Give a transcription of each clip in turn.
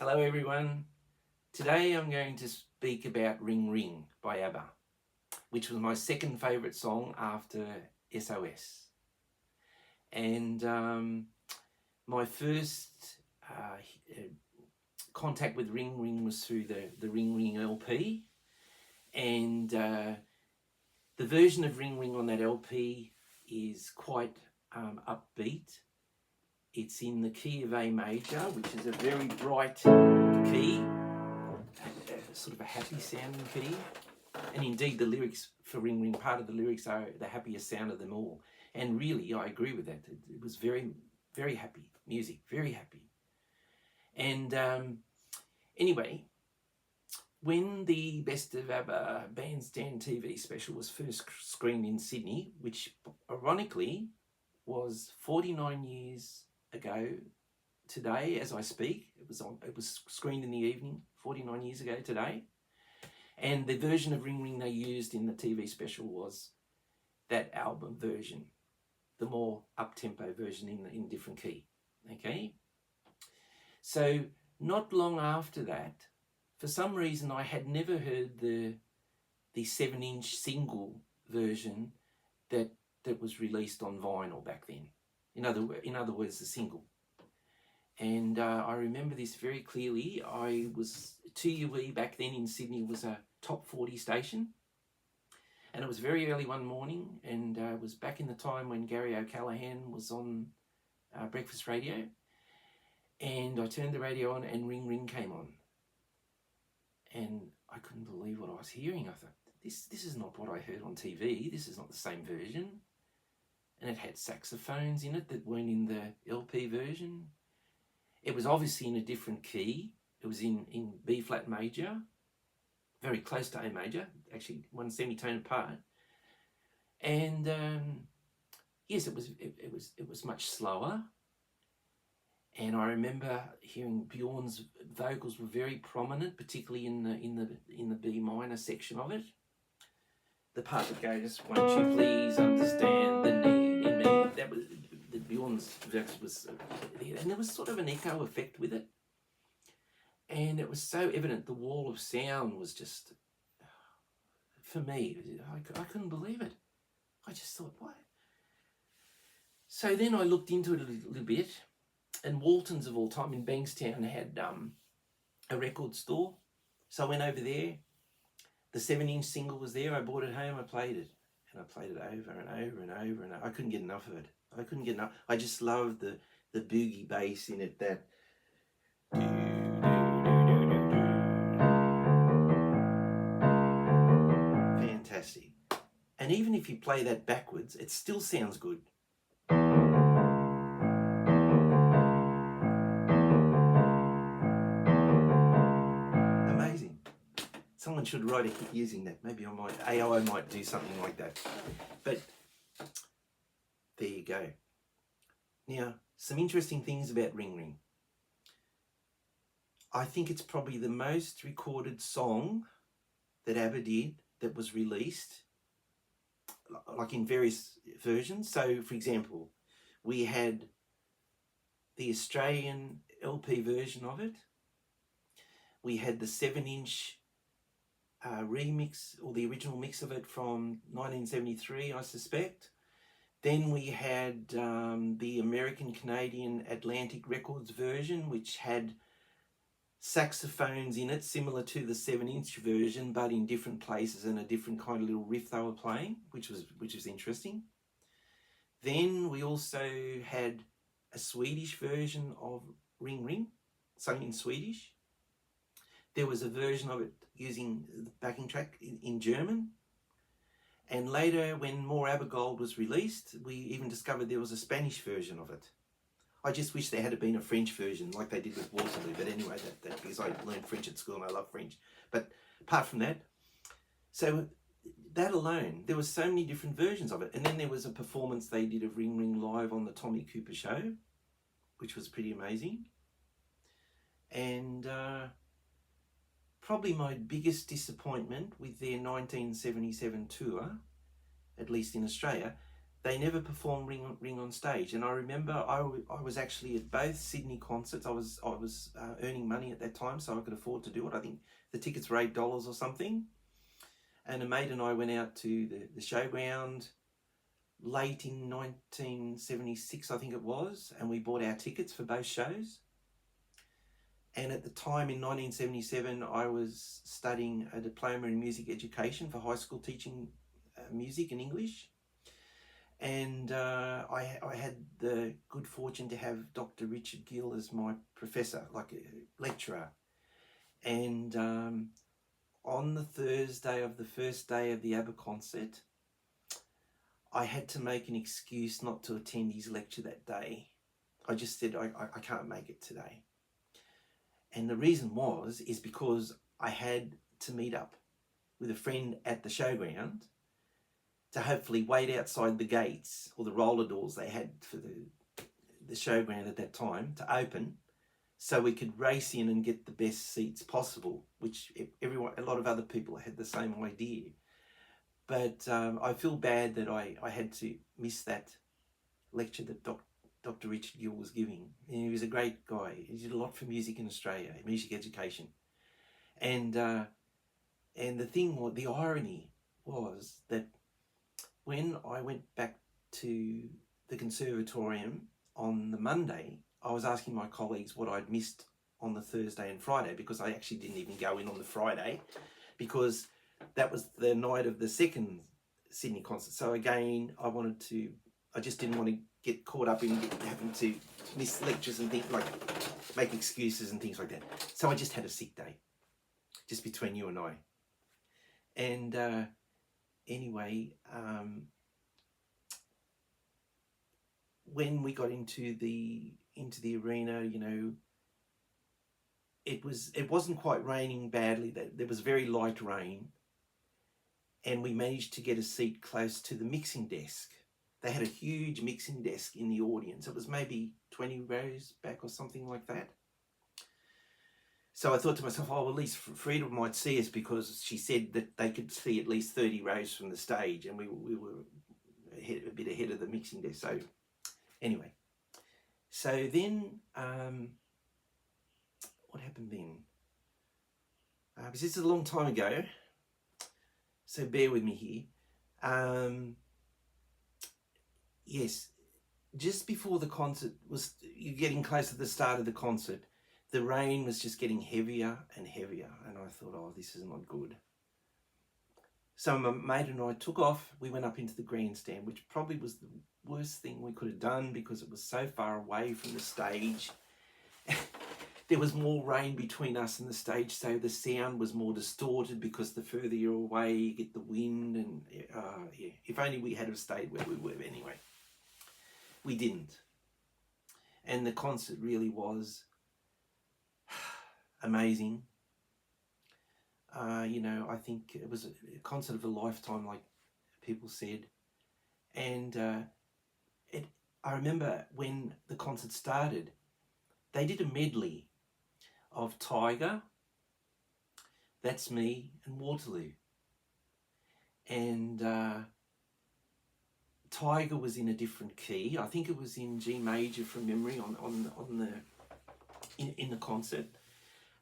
Hello everyone. Today I'm going to speak about Ring Ring by Abba, which was my second favourite song after SOS. And my first contact with Ring Ring was through the Ring Ring LP. And the version of Ring Ring on that LP is quite upbeat. It's in the key of A major, which is a very bright key, sort of a happy sounding key. And indeed the lyrics for Ring Ring, part of the lyrics are the happiest sound of them all. And really, I agree with that. It was very, very happy music, very happy. And anyway, when the Best of Abba Bandstand TV special was first screened in Sydney, which ironically was 49 years ago today as I speak. It was screened in the evening 49 years ago today, and the version of Ring Ring they used in the TV special was that album version, the more up-tempo version in different key. Okay, so not long after that, for some reason I had never heard the 7-inch single version that was released on vinyl back then. In other words, the single. And I remember this very clearly. I was 2UE back then in Sydney was a top 40 station, and it was very early one morning, and it was back in the time when Gary O'Callaghan was on breakfast radio, and I turned the radio on and Ring Ring came on, and I couldn't believe what I was hearing. I thought, this is not what I heard on TV. This is not the same version. And it had saxophones in it that weren't in the LP version. It was obviously in a different key. It was in B flat major, very close to A major, actually one semitone apart. And yes, it was much slower. And I remember hearing Bjorn's vocals were very prominent, particularly in the B minor section of it. The part that goes, "Won't you please understand the need in me?" That was the Bjorn's verse was, and there was sort of an echo effect with it, and it was so evident. The wall of sound was just, for me, I couldn't believe it. I just thought, what? So then I looked into it a little bit, and Walton's of all time in Bankstown had a record store, so I went over there. The 7-inch single was there. I bought it home. I played it, and I played it over and over and over and over. I couldn't get enough of it. I couldn't get enough. I just loved the boogie bass in it. That fantastic. And even if you play that backwards, it still sounds good. Amazing. Someone should write a hit using that. Maybe AI might do something like that. But there you go. Now, some interesting things about Ring Ring. I think it's probably the most recorded song that Abba did that was released, like in various versions. So, for example, we had the Australian LP version of it. We had the 7-inch remix, or the original mix of it from 1973, I suspect. Then we had the American-Canadian Atlantic Records version, which had saxophones in it, similar to the 7-inch version, but in different places and a different kind of little riff they were playing, which was interesting. Then we also had a Swedish version of Ring Ring, sung in Swedish. There was a version of it using the backing track in German. And later, when More Abba Gold was released, we even discovered there was a Spanish version of it. I just wish there had been a French version like they did with Waterloo. But anyway, that because I learned French at school and I love French. But apart from that, so that alone, there were so many different versions of it. And then there was a performance they did of Ring Ring live on the Tommy Cooper show, which was pretty amazing. And probably my biggest disappointment with their 1977 tour, at least in Australia, they never performed Ring on stage. And I remember I was actually at both Sydney concerts. I was earning money at that time, so I could afford to do it. I think the tickets were $8 or something. And a mate and I went out to the showground late in 1976, I think it was, and we bought our tickets for both shows. And at the time in 1977, I was studying a diploma in music education for high school, teaching music and English. And I had the good fortune to have Dr. Richard Gill as my professor, like a lecturer. And on the Thursday of the first day of the Abba concert, I had to make an excuse not to attend his lecture that day. I just said, I can't make it today. And the reason is because I had to meet up with a friend at the showground to hopefully wait outside the gates, or the roller doors they had for the showground at that time, to open, so we could race in and get the best seats possible, which a lot of other people had the same idea. But I feel bad that I had to miss that lecture that Dr. Richard Gill was giving. And he was a great guy. He did a lot for music in Australia, music education. And the irony was that when I went back to the conservatorium on the Monday, I was asking my colleagues what I'd missed on the Thursday and Friday, because I actually didn't even go in on the Friday, because that was the night of the second Sydney concert. So again, I just didn't want to get caught up in having to miss lectures and things, like make excuses and things like that. So I just had a sick day, just between you and I. And anyway, when we got into the arena, you know, it wasn't quite raining badly. There was very light rain, and we managed to get a seat close to the mixing desk. They had a huge mixing desk in the audience. It was maybe 20 rows back or something like that. So I thought to myself, oh, well, at least Frida might see us, because she said that they could see at least 30 rows from the stage, and we were a bit ahead of the mixing desk. So anyway, so then what happened then? Because this is a long time ago, so bear with me here. Yes, just before the concert you're getting close to the start of the concert, the rain was just getting heavier and heavier, and I thought, oh, this is not good. So my mate and I took off. We went up into the grandstand, which probably was the worst thing we could have done, because it was so far away from the stage. There was more rain between us and the stage, so the sound was more distorted, because the further you're away, you get the wind. And yeah, if only we had have stayed where we were. Anyway, we didn't. And the concert really was amazing. You know, I think it was a concert of a lifetime, like people said. And I remember when the concert started, they did a medley of Tiger, That's Me, and Waterloo. And Tiger was in a different key. I think it was in G major from memory in the concert.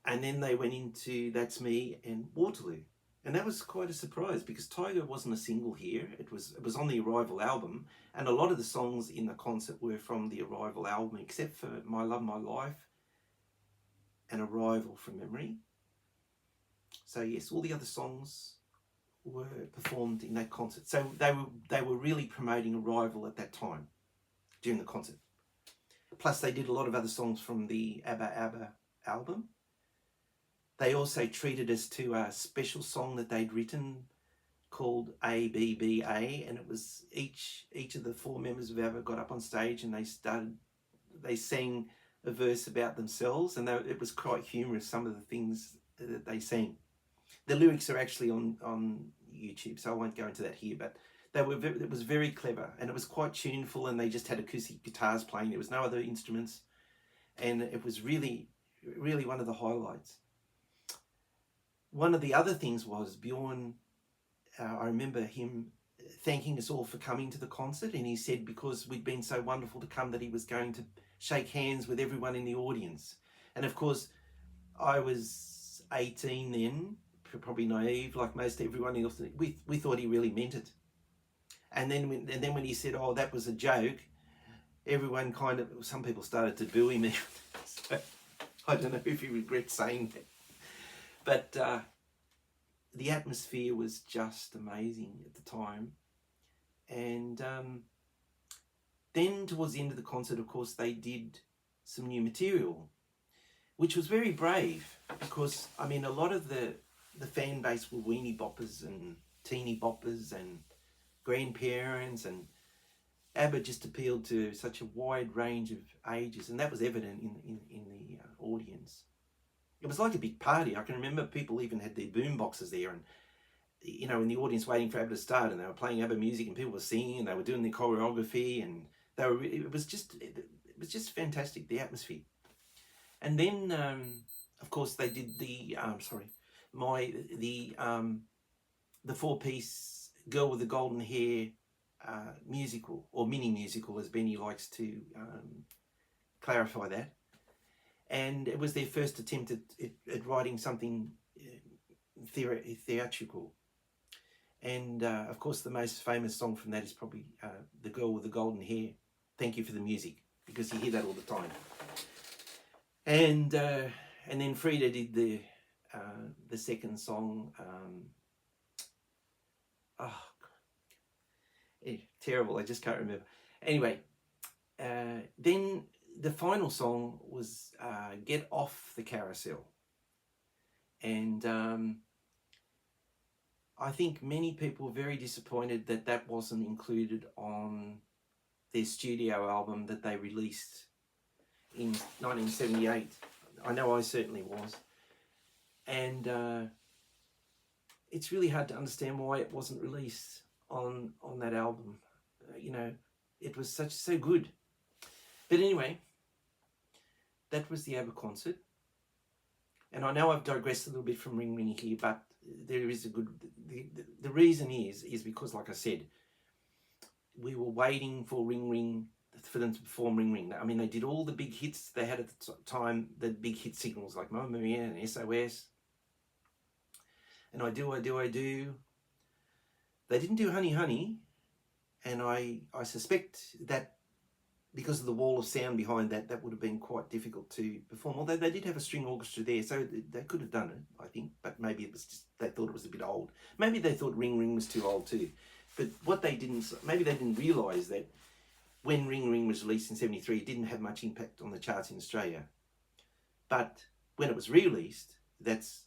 And then they went into That's Me and Waterloo. And that was quite a surprise, because Tiger wasn't a single here. It was on the Arrival album, and a lot of the songs in the concert were from the Arrival album, except for My Love, My Life and Arrival from memory. So yes, all the other songs were performed in that concert. So they were really promoting Arrival at that time during the concert. Plus they did a lot of other songs from the Abba album. They also treated us to a special song that they'd written called ABBA, and it was each of the four members of Abba got up on stage and they sang a verse about themselves, and it was quite humorous, some of the things that they sang. The lyrics are actually on YouTube, so I won't go into that here, but it was very clever, and it was quite tuneful, and they just had acoustic guitars playing. There was no other instruments, and it was really, really one of the highlights. One of the other things was Bjorn, I remember him thanking us all for coming to the concert, and he said because we'd been so wonderful to come that he was going to shake hands with everyone in the audience. And of course, I was 18 then, probably naive like most everyone else. We thought he really meant it. And then when he said, "Oh, that was a joke," everyone some people started to boo him. So I don't know if he regrets saying that. But the atmosphere was just amazing at the time. And then towards the end of the concert, of course, they did some new material, which was very brave because, I mean, a lot of the fan base were weenie boppers and teeny boppers and grandparents, and Abba just appealed to such a wide range of ages, and that was evident in the audience. It was like a big party. I can remember people even had their boom boxes there, and in the audience waiting for Abba to start, and they were playing Abba music, and people were singing, and they were doing the choreography, and it was just fantastic, the atmosphere. And then of course they did the 4-piece Girl with the Golden Hair musical, or mini musical as Benny likes to clarify that. And it was their first attempt at writing something theatrical. And of course the most famous song from that is probably The Girl with the Golden Hair, Thank You for the Music, because you hear that all the time. And then Frida did the second song. Terrible, I just can't remember. Anyway, then the final song was Get Off the Carousel. And I think many people were very disappointed that that wasn't included on their studio album that they released in 1978. I know I certainly was. And it's really hard to understand why it wasn't released on that album. It was so good. But anyway, that was the Abba concert. And I know I've digressed a little bit from Ring Ring here, but there is the reason is because, like I said, we were waiting for Ring Ring, for them to perform Ring Ring. I mean, they did all the big hits they had at the time, the big hit singles like Mamma Mia and SOS. And I Do. They didn't do Honey Honey, and I suspect that because of the wall of sound behind that would have been quite difficult to perform. Although they did have a string orchestra there, so they could have done it, I think. But maybe it was just they thought it was a bit old. Maybe they thought Ring Ring was too old too. But maybe they didn't realise that when Ring Ring was released in 73, it didn't have much impact on the charts in Australia. But when it was released, that's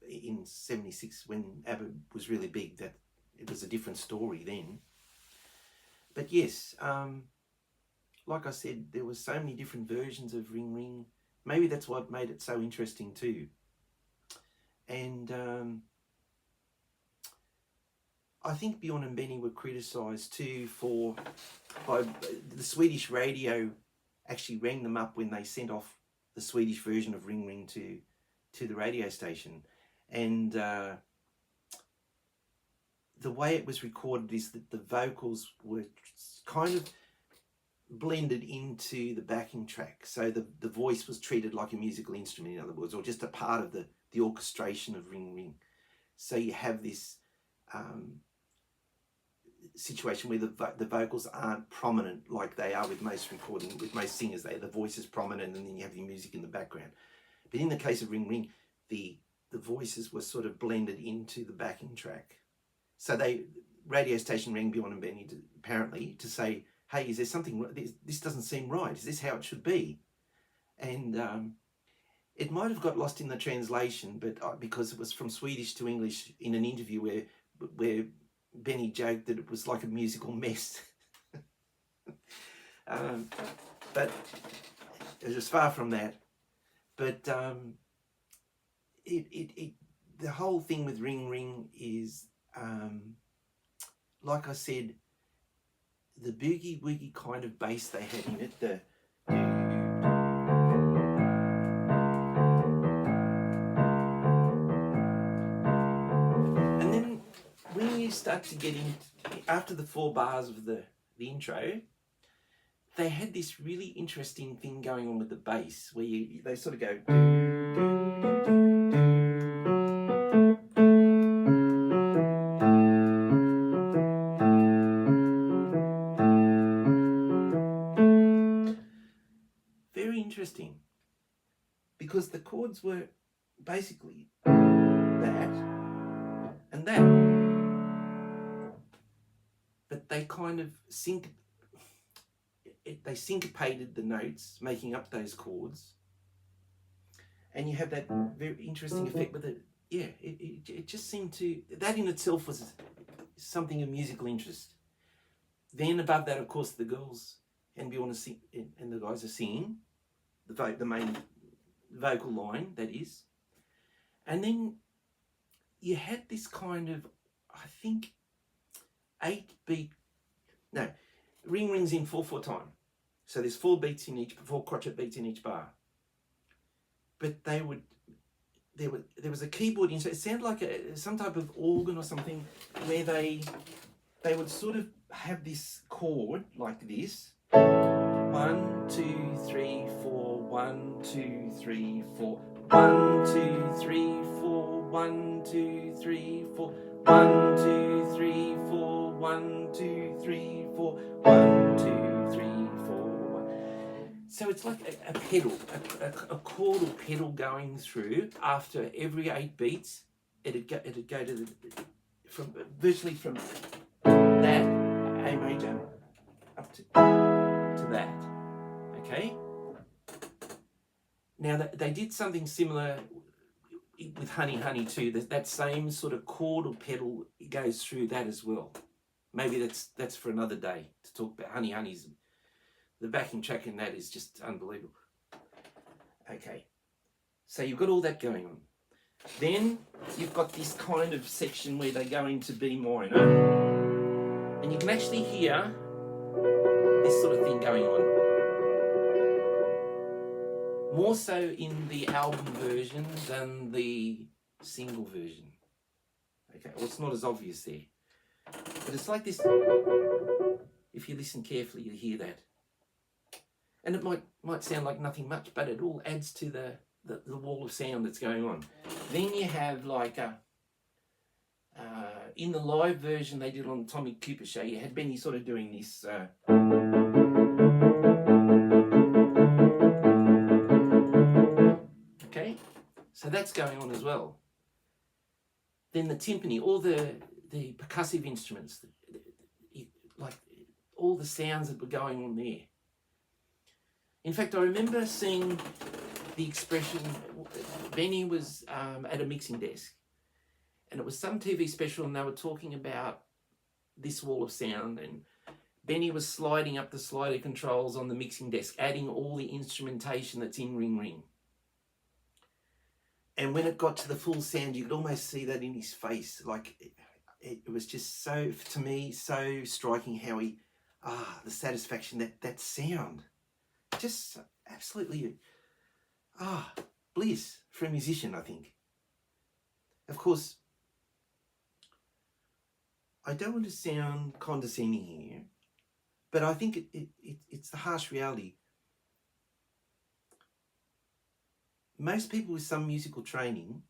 in 76, when Abba was really big, that it was a different story then. But yes, like I said, there were so many different versions of Ring Ring. Maybe that's what made it so interesting too. And I think Bjorn and Benny were criticised too by the Swedish radio actually rang them up when they sent off the Swedish version of Ring Ring to the radio station. And the way it was recorded is that the vocals were kind of blended into the backing track. So the voice was treated like a musical instrument, in other words, or just a part of the orchestration of Ring Ring. So you have this situation where the vocals aren't prominent like they are with most singers. The voice is prominent, and then you have your music in the background. But in the case of Ring Ring, the voices were sort of blended into the backing track. So radio station rang Bjorn and Benny apparently to say, hey, is there something, this doesn't seem right, is this how it should be? And it might have got lost in the translation, but because it was from Swedish to English in an interview where Benny joked that it was like a musical mess. But it was far from that. But the whole thing with Ring Ring is, like I said, the boogie woogie kind of bass they had in it, and then when you start to get after the 4 bars of the intro, they had this really interesting thing going on with the bass, where they sort of go. Very interesting, because the chords were basically that and that, but they kind of they syncopated the notes, making up those chords, and you have that very interesting effect with it. Yeah, it just seemed to, that in itself was something of musical interest. Then above that, of course, the girls and Bjorn sing, and the guys are singing the main vocal line, that is. And then you had this kind of, I think, 8-beat, no, ring rings in 4/4 time. So there's 4 beats in each, 4 crotchet beats in each bar. But there was a keyboard in, so it sounded like some type of organ or something, where they would sort of have this chord like this. 1, 2, 3, 4, 1, 2, 3, 4, 1, 2, 3, 4, 1, 2, 3, 4, 1, 2, 3, 4, 1, 2, 3, 4, 1, 2, 3, 4, 1. So it's like a pedal, a chordal pedal going through after every 8 beats. It'd go to virtually from that A major up to that. Okay. Now they did something similar with Honey Honey too. That same sort of chordal pedal goes through that as well. Maybe that's for another day to talk about. Honey Honey's, the backing track in that is just unbelievable. Okay, so you've got all that going on. Then you've got this kind of section where they go into B minor, and you can actually hear this sort of thing going on. More so in the album version than the single version. Okay, well, it's not as obvious there. But it's like this. If you listen carefully, you hear that. And it might sound like nothing much, but it all adds to the wall of sound that's going on. Then you have like in the live version they did on the Tommy Cooper show, you had Benny sort of doing this. Okay, so that's going on as well. Then the timpani, all the percussive instruments, like all the sounds that were going on there. In fact, I remember seeing the expression, Benny was at a mixing desk, and it was some TV special, and they were talking about this wall of sound, and Benny was sliding up the slider controls on the mixing desk, adding all the instrumentation that's in Ring Ring. And when it got to the full sound, you could almost see that in his face. Like, it was just so, to me, so striking how he, the satisfaction, that sound. Just absolutely, bliss for a musician, I think. Of course, I don't want to sound condescending here, but I think it's the harsh reality. Most people with some musical training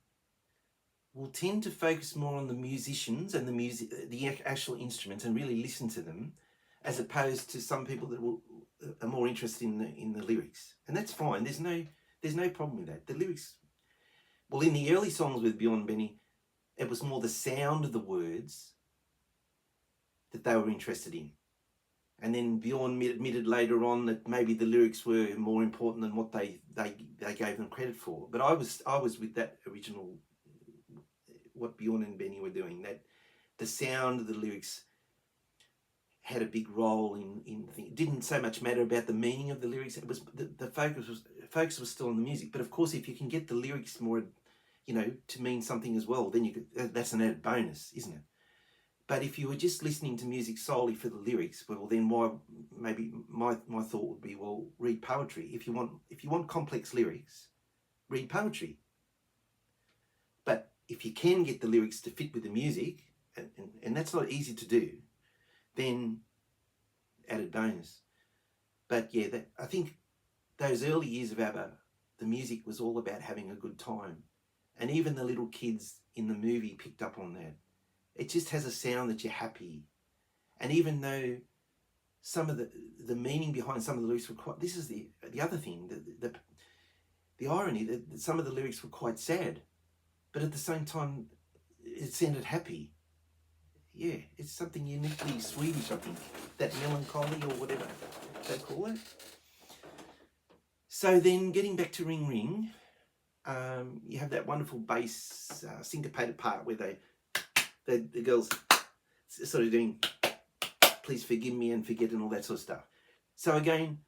will tend to focus more on the musicians and the actual instruments, and really listen to them, as opposed to some people that are more interested in the lyrics. And that's fine. There's no problem with that. The lyrics, well, in the early songs with Bjorn Benny, it was more the sound of the words that they were interested in. And then Bjorn admitted later on that maybe the lyrics were more important than what they gave them credit for. But I was with that original, what Bjorn and Benny were doing, that the sound of the lyrics had a big role in the thing. It didn't so much matter about the meaning of the lyrics. It was the focus was still on the music. But of course, if you can get the lyrics more, to mean something as well, then that's an added bonus, isn't it? But if you were just listening to music solely for the lyrics, well, then why? Maybe my thought would be, well, read poetry. If you want complex lyrics, read poetry. But if you can get the lyrics to fit with the music, and that's not easy to do, then added bonus. But yeah, I think those early years of ABBA, the music was all about having a good time. And even the little kids in the movie picked up on that. It just has a sound that you're happy. And even though some of the meaning behind some of the lyrics were quite, this is the other thing, the irony that some of the lyrics were quite sad, but at the same time, it sounded happy. Yeah, it's something uniquely Swedish, I think, that melancholy or whatever they call it. So then getting back to Ring Ring, you have that wonderful bass syncopated part where the girls sort of doing please forgive me and forget and all that sort of stuff. So again,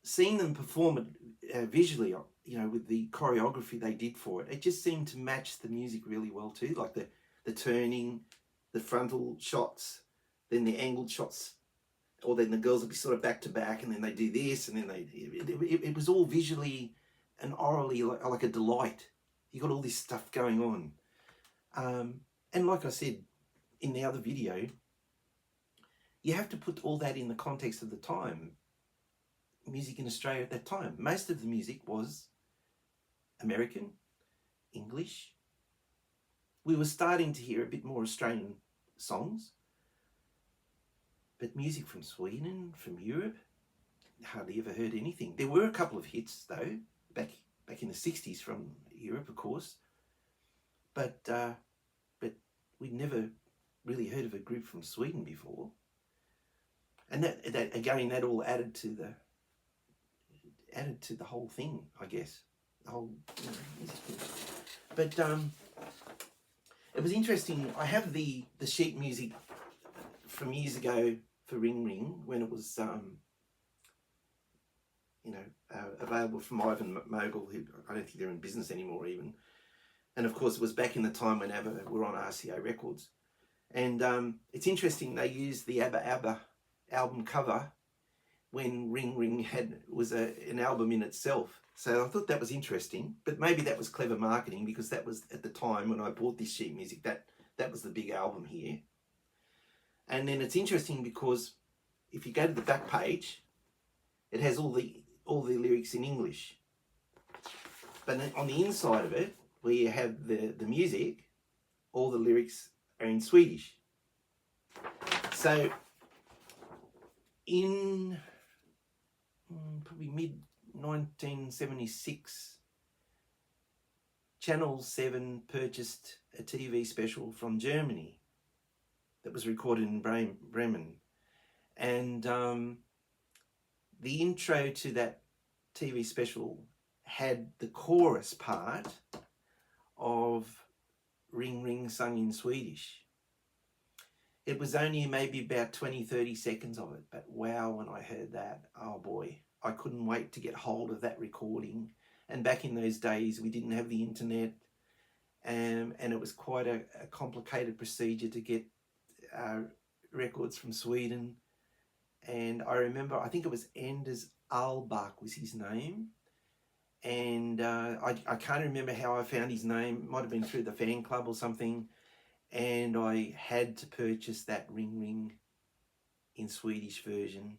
seeing them perform it visually, with the choreography they did for it, it just seemed to match the music really well too, like the turning, the frontal shots, then the angled shots, or then the girls would be sort of back to back, and then they do this, and then it was all visually and orally like a delight. You got all this stuff going on. And like I said in the other video, you have to put all that in the context of the time. Music in Australia at that time, most of the music was American, English. We were starting to hear a bit more Australian songs, but music from Sweden, from Europe, hardly ever heard anything. There were a couple of hits though, back in the 60s from Europe, of course, but we'd never really heard of a group from Sweden before. And that again, that all added to the whole thing, I guess, the whole music thing. But it was interesting. I have the sheet music from years ago for Ring Ring when it was available from Ivan Mogul, who I don't think they're in business anymore even. And of course, it was back in the time when ABBA were on RCA Records. And it's interesting, they used the Abba album cover when Ring Ring was an album in itself. So I thought that was interesting, but maybe that was clever marketing, because that was at the time when I bought this sheet music, that was the big album here. And then it's interesting because if you go to the back page, it has all the lyrics in English. But then on the inside of it, where you have the music, all the lyrics are in Swedish. So in probably mid-1976, Channel 7 purchased a TV special from Germany that was recorded in Bremen. And the intro to that TV special had the chorus part of Ring Ring sung in Swedish. It was only maybe about 20-30 seconds of it, but wow, when I heard that, oh boy, I couldn't wait to get hold of that recording. And back in those days, we didn't have the internet, and it was quite a complicated procedure to get records from Sweden. And I remember, I think it was Anders Albach was his name. And I can't remember how I found his name. It might have been through the fan club or something. And I had to purchase that Ring Ring in Swedish version.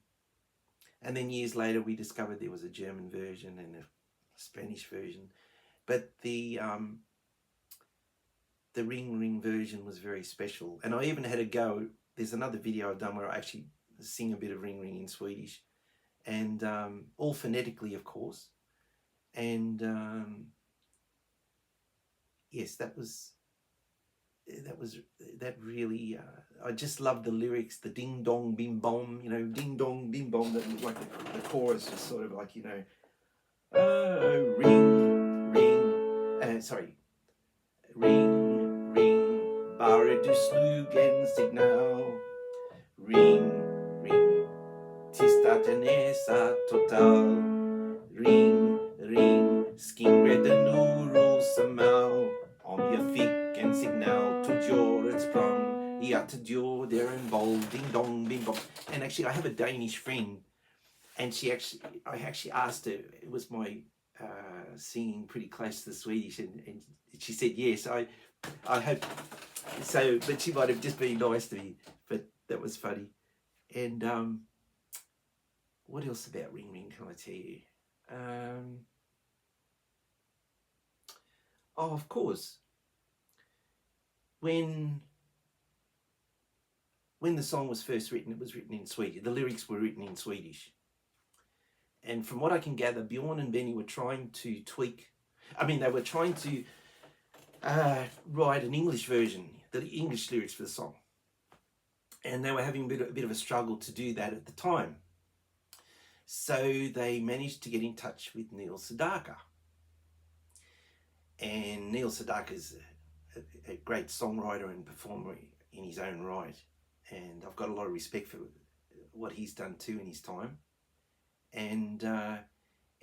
And then years later, we discovered there was a German version and a Spanish version. But the Ring Ring version was very special. And I even had a go. There's another video I've done where I actually sing a bit of Ring Ring in Swedish. And all phonetically, of course. And yes, that really, I just loved the lyrics, the ding dong bim bom, ding dong bim bom, like the chorus was sort of like, ring, ring, ring, bara du slog en signal, ring, ring, tills att den är satt total, ring, ring, skingredden oro som mal, om jag fick en signal tog jag ett språng, jag tog jag där en boll, ding dong bing bong. And actually I have a Danish friend, and I actually asked her, it was my singing pretty close to the Swedish, and she said yes. I hope so, but she might have just been nice to me, but that was funny. And what else about Ring Ring can I tell you? Oh, of course, when the song was first written, it was written in Swedish. The lyrics were written in Swedish. And from what I can gather, Bjorn and Benny were trying to tweak. I mean, they were trying to write an English version, the English lyrics for the song. And they were having a bit of a struggle to do that at the time. So they managed to get in touch with Neil Sedaka. And Neil Sedaka is a great songwriter and performer in his own right. And I've got a lot of respect for what he's done too in his time. And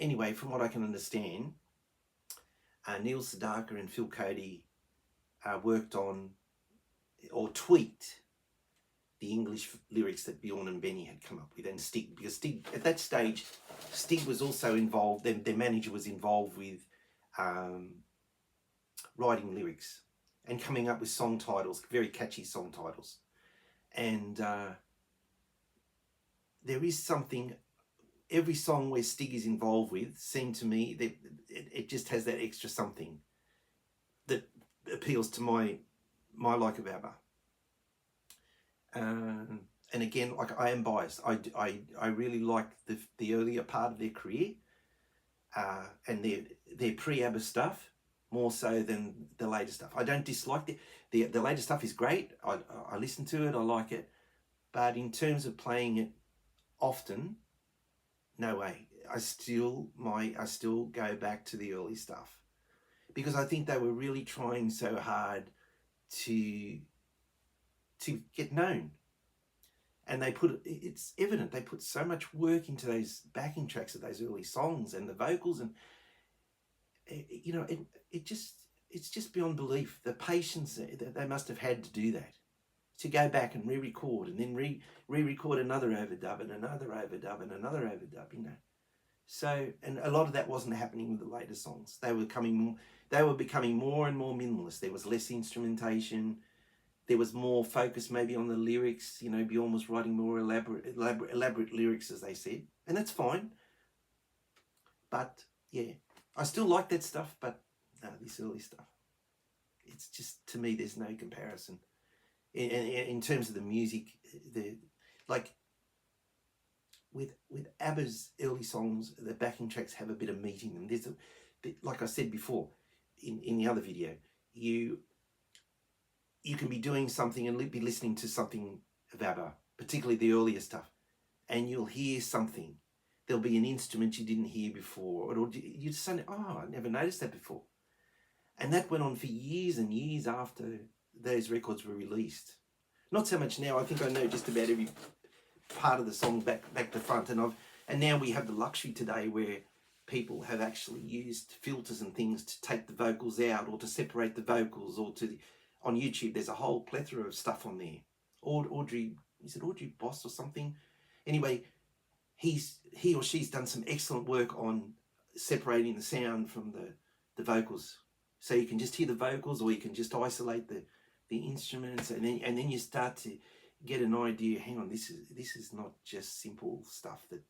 anyway, from what I can understand, Neil Sedaka and Phil Cody worked on or tweaked the English lyrics that Bjorn and Benny had come up with, and Stig, because Stig, at that stage, Stig was also involved, their manager was involved with writing lyrics and coming up with song titles, very catchy song titles. And there is something, every song where Stig is involved with, seemed to me that it just has that extra something that appeals to my like of Abba. And again, like, I am biased. I really like the earlier part of their career, and their pre-Abba stuff more so than the later stuff. I don't dislike the later stuff is great. I listen to it, I like it, but in terms of playing it often, no way. I still go back to the early stuff, because I think they were really trying so hard to get known. And it's evident they put so much work into those backing tracks of those early songs and the vocals, and you know, it's just beyond belief, the patience that they must have had to do that, to go back and re-record and then re-record another overdub and another overdub and another overdub, you know. So, and a lot of that wasn't happening with the later songs. They were becoming more and more minimalist. There was less instrumentation. There was more focus maybe on the lyrics. You know, Bjorn was writing more elaborate lyrics, as they said, and that's fine. But yeah, I still like that stuff, but no, this early stuff, it's just, to me, there's no comparison. In terms of the music, with Abba's early songs, the backing tracks have a bit of meat in them. There's a bit, like I said before in the other video, you can be doing something and be listening to something of Abba, particularly the earlier stuff, and you'll hear something. There'll be an instrument you didn't hear before, or you just say, oh, I never noticed that before. And that went on for years and years after those records were released. Not so much now. I think I know just about every part of the song back to front, and now we have the luxury today where people have actually used filters and things to take the vocals out, or to separate the vocals, or on YouTube there's a whole plethora of stuff on there. Audrey Boss or something? Anyway, he or she's done some excellent work on separating the sound from the vocals, so you can just hear the vocals, or you can just isolate the instruments, and then you start to get an idea. Hang on, this is not just simple stuff that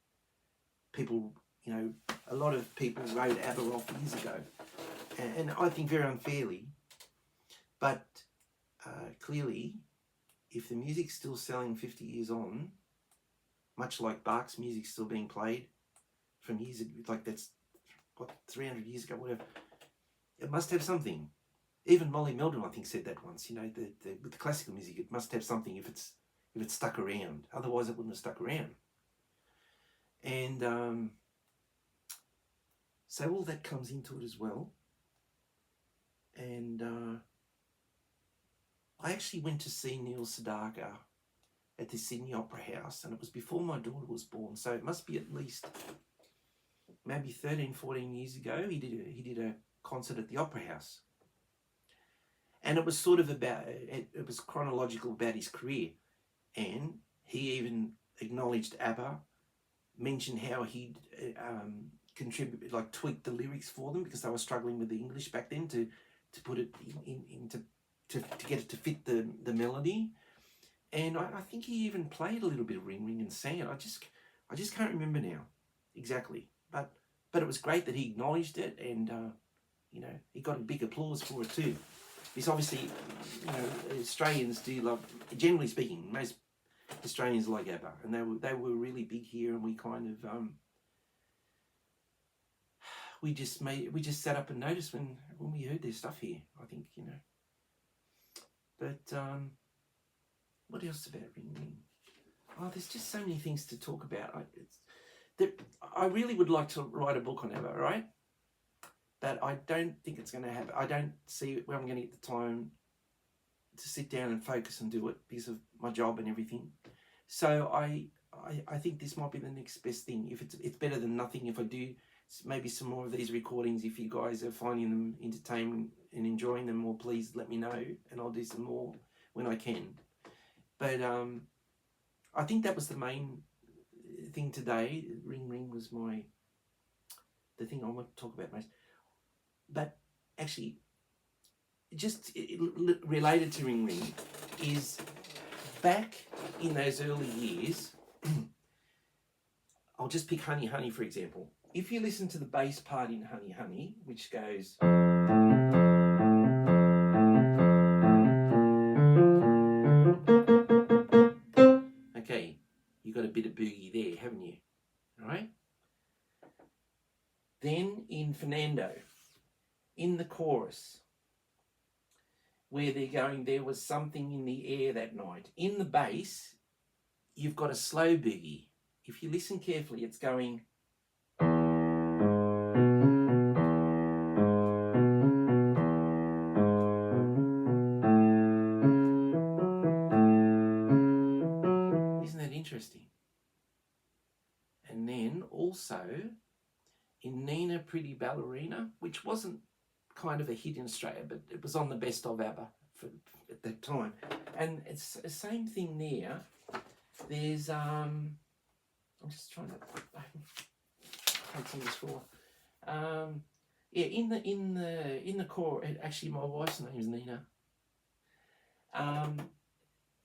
people, you know, a lot of people wrote Abba off years ago, and I think very unfairly. But clearly, if the music's still selling 50 years on, much like Bach's music still being played from years, like that's, what, 300 years ago, whatever, it must have something. Even Molly Meldrum, I think, said that once. You know, with the classical music, it must have something if it's stuck around. Otherwise, it wouldn't have stuck around. And so all that comes into it as well. And I actually went to see Neil Sedaka at the Sydney Opera House, and it was before my daughter was born, so it must be at least maybe 13, 14 years ago. He did a concert at the Opera House. And it was sort of about, it was chronological about his career. And he even acknowledged Abba, mentioned how he'd contributed, like tweaked the lyrics for them, because they were struggling with the English back then, to put it to get it to fit the melody. And I think he even played a little bit of Ring Ring and sang it. I just can't remember now exactly. But it was great that he acknowledged it, and he got a big applause for it too. Because obviously, Australians do love, generally speaking, most Australians like Abba, and they were really big here, and we kind of we just sat up and noticed when we heard their stuff here. I think but what else about Ring Ring? Oh, there's just so many things to talk about. I really would like to write a book on Abba, right? But I don't think it's going to happen. I don't see where I'm going to get the time to sit down and focus and do it because of my job and everything. So I think this might be the next best thing. If it's better than nothing. If I do maybe some more of these recordings, if you guys are finding them entertaining and enjoying them more, please let me know, and I'll do some more when I can. But I think that was the main thing today. Ring Ring was the thing I want to talk about most. But actually, just related to Ring Ring is back in those early years. I'll just pick Honey Honey for example. If you listen to the bass part in Honey Honey, which goes, okay, you got a bit of boogie there, haven't you? All right. Then in Fernando, in the chorus, where they're going, there was something in the air that night. In the bass, you've got a slow boogie. If you listen carefully, it's going. Isn't that interesting? And then also in Nina Pretty Ballerina, which wasn't kind of a hit in Australia, but it was on the best of ABBA at that time. And it's the same thing there. There's I'm just trying to take some of this for. Yeah, in the core. Actually, my wife's name is Nina.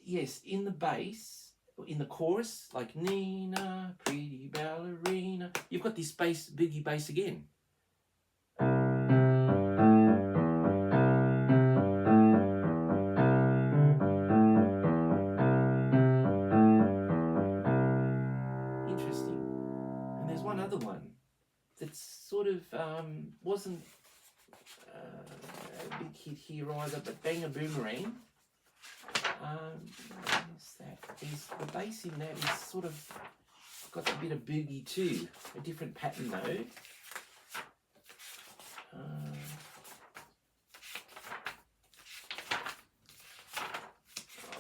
Yes, in the bass, in the chorus, like Nina, pretty ballerina, you've got this bass, boogie bass again. Interesting. And there's one other one that's sort of wasn't a big hit here either, but Bang a Boomerang. What's that? The bass in that is sort of got a bit of boogie too, a different pattern though. Oh,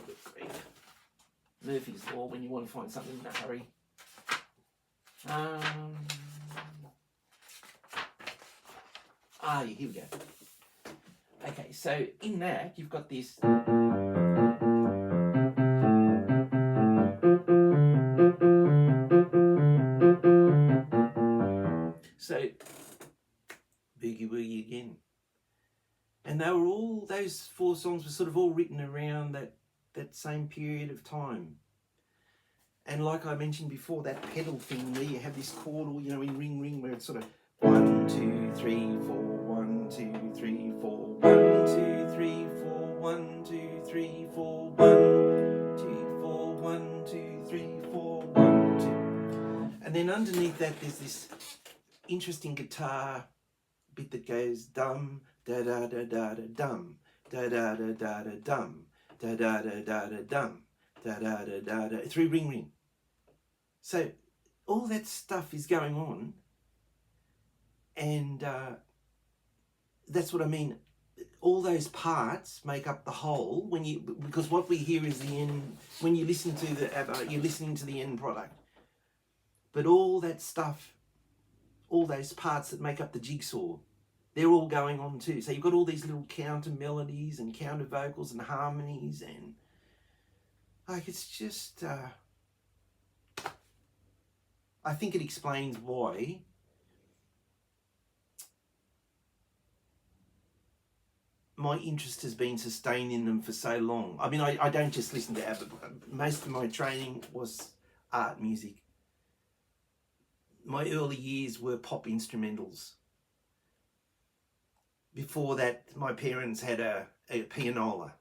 good grief. Murphy's Law when you want to find something in a hurry. Here we go. Okay, so in that you've got this. So Boogie Woogie again. And they were all, those four songs were sort of all written around that same period of time. And like I mentioned before, that pedal thing where you have this chord, in Ring Ring, where it's sort of 1, 2, 3, 4, 1, 2, 3, 4, 1, 2, 3, 4, 1, 2, 3, 4, 1, 2, 4, 1, 2, 3, 4, 1, 2. And then underneath that, there's this interesting guitar bit that goes dum, da da da da da dum, da da da da da dum, da da da da da dum, da da da da da, through Ring Ring. So all that stuff is going on, and that's what I mean. All those parts make up the whole. Because what we hear is the end. When you listen to the ABBA, you're listening to the end product. But all that stuff, all those parts that make up the jigsaw, they're all going on too. So you've got all these little counter melodies and counter vocals and harmonies, and like it's just. I think it explains why my interest has been sustained in them for so long. I mean, I don't just listen to Abba. Most of my training was art music. My early years were pop instrumentals. Before that, my parents had a pianola.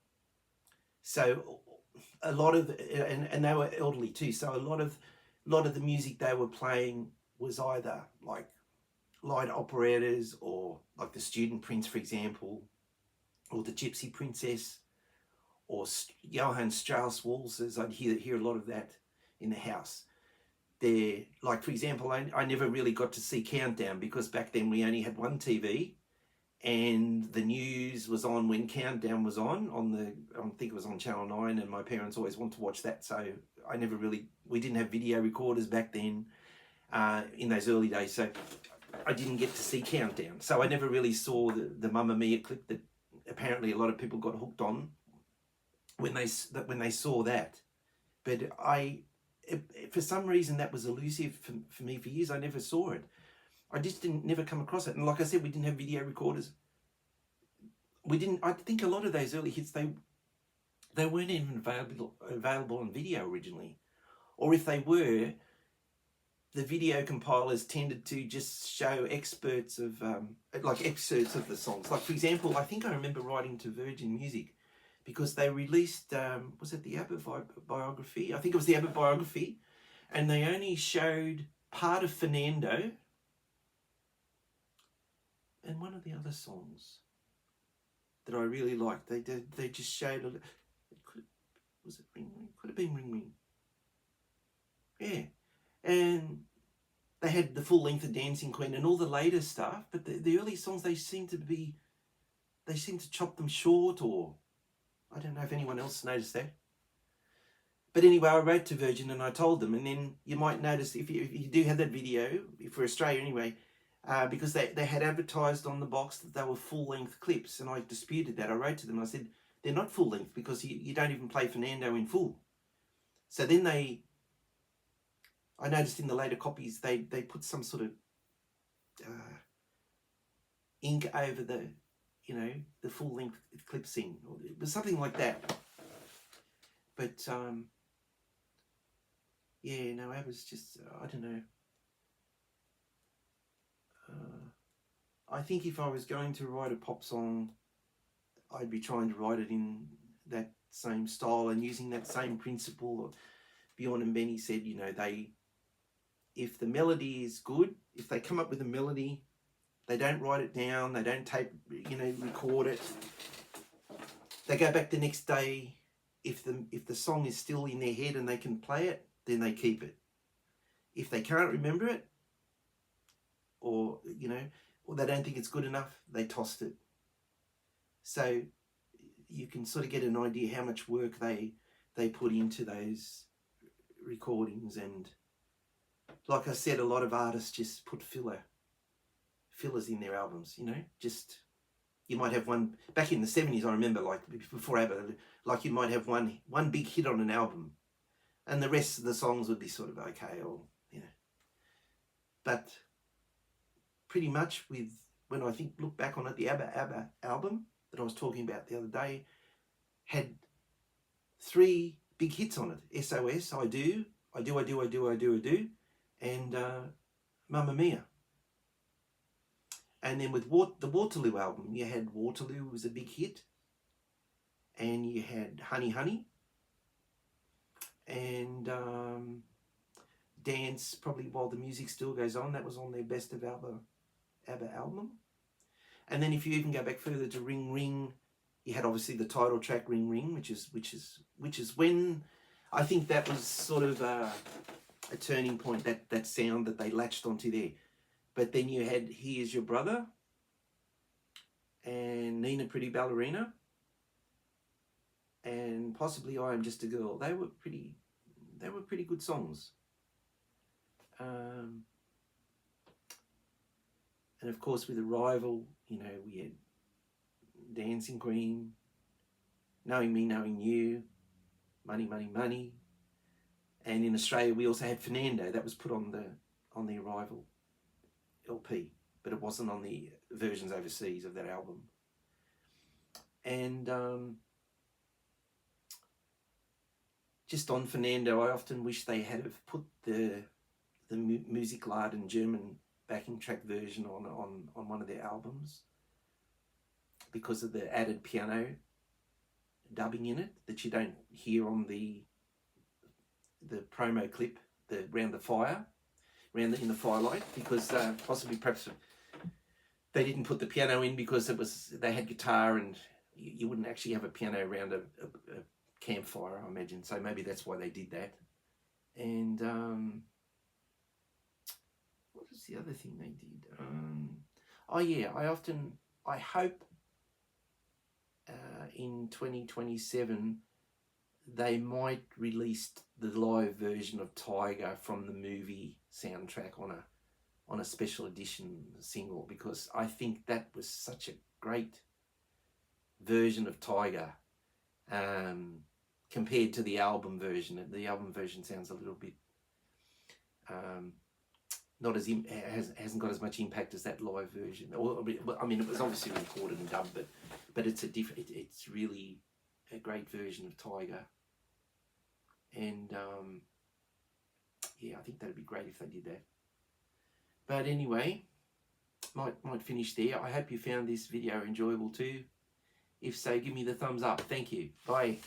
So a lot of, and they were elderly too, so a lot of the music they were playing was either like light operettas, or like the Student Prince, for example, or the Gypsy Princess, or Johann Strauss waltzes. I'd hear a lot of that in the house. There, like for example, I never really got to see Countdown, because back then we only had one TV, and the news was on when Countdown was on I think it was on Channel 9, and my parents always wanted to watch that, so we didn't have video recorders back then in those early days, so I didn't get to see Countdown. So I never really saw the Mamma Mia clip that apparently a lot of people got hooked on when they saw that. But for some reason that was elusive for me for years. I never saw it. I just never come across it. And like I said, we didn't have video recorders. I think a lot of those early hits, they weren't even available on video originally. Or if they were, the video compilers tended to just show excerpts of the songs. Like for example, I think I remember writing to Virgin Music, because they released, was it the Abba biography? I think it was the Abba biography, and they only showed part of Fernando and one of the other songs that I really liked. They just showed was it Ring Ring? Could have been Ring Ring. Yeah. And they had the full length of Dancing Queen and all the later stuff, but the early songs, they seem to chop them short, or I don't know if anyone else noticed that. But anyway, I wrote to Virgin and I told them, and then you might notice if you do have that video, for Australia anyway, because they had advertised on the box that they were full-length clips, and I disputed that. I wrote to them, I said, they're not full-length, because you don't even play Fernando in full. So then I noticed in the later copies, they put some sort of ink over the full-length clip scene. It was something like that. But, yeah, no, I was just, I don't know. I think if I was going to write a pop song, I'd be trying to write it in that same style and using that same principle. Bjorn and Benny said, if the melody is good, if they come up with a melody, they don't write it down, they don't record it. They go back the next day. If the song is still in their head and they can play it, then they keep it. If they can't remember it, or they don't think it's good enough, they tossed it. So you can sort of get an idea how much work they put into those recordings. And like I said, a lot of artists just put fillers in their albums, just, you might have one, back in the 70s, I remember, like before Abba, like you might have one big hit on an album, and the rest of the songs would be sort of okay, or, but pretty much when I look back on it, the Abba album that I was talking about the other day had 3 big hits on it: SOS, I Do, and Mamma Mia. And then with the Waterloo album, you had Waterloo was a big hit, and you had Honey Honey, and Dance, probably While the Music Still Goes On. That was on their Best of Abba album. And then if you even go back further to Ring Ring, you had obviously the title track Ring Ring, which is when I think that was sort of a turning point, that sound that they latched onto there. But then you had Here's Your Brother and Nina Pretty Ballerina and possibly I Am Just a Girl. They were pretty good songs. And of course with Arrival, we had Dancing Queen, Knowing Me, Knowing You, Money, Money, Money. And in Australia we also had Fernando. That was put on the Arrival LP, but it wasn't on the versions overseas of that album. And just on Fernando, I often wish they had have put the Musikladen German backing track version on one of their albums, because of the added piano dubbing in it that you don't hear on the promo clip, the Round the Fire, in the firelight, because possibly perhaps they didn't put the piano in because they had guitar, and you wouldn't actually have a piano around a campfire, I imagine. So maybe that's why they did that. And what was the other thing they did? Oh yeah, I hope in 2027 they might release the live version of Tiger from the movie soundtrack on a special edition single, because I think that was such a great version of Tiger compared to the album version. The album version sounds a little bit not as hasn't got as much impact as that live version. I mean, it was obviously recorded and dubbed, but it's it's really a great version of Tiger. And yeah, I think that'd be great if they did that. But anyway, might finish there. I hope you found this video enjoyable too. If so, give me the thumbs up. Thank you. Bye.